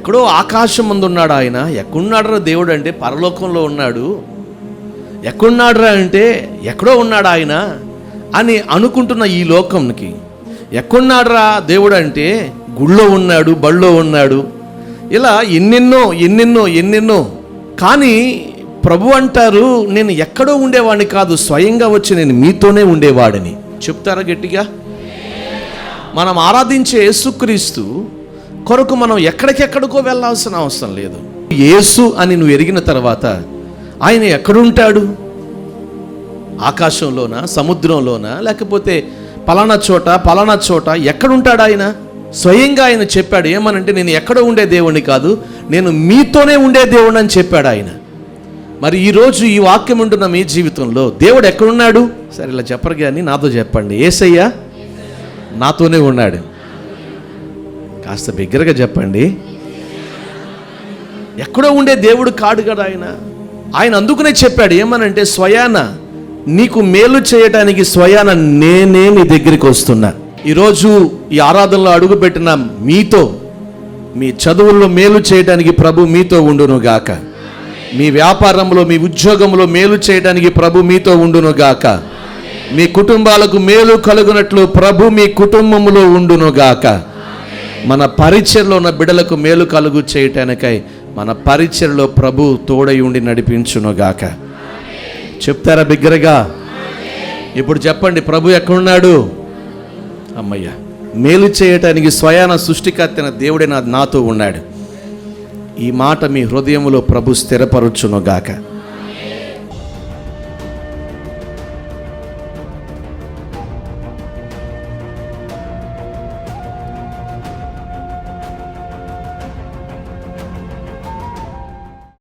ఎక్కడో ఆకాశం ముందు ఉన్నాడు ఆయన. ఎక్కడున్నాడురా దేవుడు అంటే పరలోకంలో ఉన్నాడు. ఎక్కడున్నాడురా అంటే ఎక్కడో ఉన్నాడు ఆయన అని అనుకుంటున్న ఈ లోకంకి, ఎక్కడున్నాడురా దేవుడు అంటే గుళ్ళో ఉన్నాడు, బళ్ళో ఉన్నాడు, ఇలా ఎన్నెన్నో. కానీ ప్రభు అంటారు, నేను ఎక్కడో ఉండేవాడిని కాదు, స్వయంగా వచ్చి నేను మీతోనే ఉండేవాడిని. చెప్తారా గట్టిగా? మనం ఆరాధించే యేసుక్రీస్తు కొరకు మనం ఎక్కడికెక్కడికో వెళ్ళాల్సిన అవసరం లేదు. యేసు అని నువ్వు ఎరిగిన తర్వాత ఆయన ఎక్కడుంటాడు? ఆకాశంలోనా, సముద్రంలోనా, లేకపోతే పలానా చోట ఎక్కడుంటాడు ఆయన? స్వయంగా ఆయన చెప్పాడు. ఏమనంటే, నేను ఎక్కడో ఉండే దేవుడిని కాదు, నేను మీతోనే ఉండే దేవుడిని అని చెప్పాడు ఆయన. మరి ఈరోజు ఈ వాక్యం ఉంటున్న మీ జీవితంలో దేవుడు ఎక్కడున్నాడు? సరే ఇలా చెప్పరు కానీ నాతో చెప్పండి, యేసయ్య నాతోనే ఉన్నాడు. కాస్త బిగ్గరగా చెప్పండి. ఎక్కడో ఉండే దేవుడు కాడు కదా ఆయన అందుకునే చెప్పాడు. ఏమనంటే, స్వయాన నీకు మేలు చేయటానికి స్వయాన నేనే నీ దగ్గరికి వస్తున్నా. ఈరోజు ఈ ఆరాధనలో అడుగుపెట్టిన మీతో, మీ చదువుల్లో మేలు చేయడానికి ప్రభు మీతో ఉండునుగాక. మీ వ్యాపారంలో, మీ ఉద్యోగంలో మేలు చేయడానికి ప్రభు మీతో ఉండునుగాక. మీ కుటుంబాలకు మేలు కలుగునట్లు ప్రభు మీ కుటుంబంలో ఉండునుగాక. మన పరిచర్లో ఉన్న బిడ్డలకు మేలు కలుగు చేయటానికై మన పరిచర్లో ప్రభు తోడై ఉండి నడిపించునుగాక. చెప్తారా బిగ్గరగా? ఇప్పుడు చెప్పండి, ప్రభు ఎక్కడున్నాడు? అమ్మయ్య, మేలు చేయటానికి స్వయాన సృష్టికర్తైన దేవుడే నాతో ఉన్నాడు. ఈ మాట మీ హృదయంలో ప్రభు స్థిరపరచునుగాక.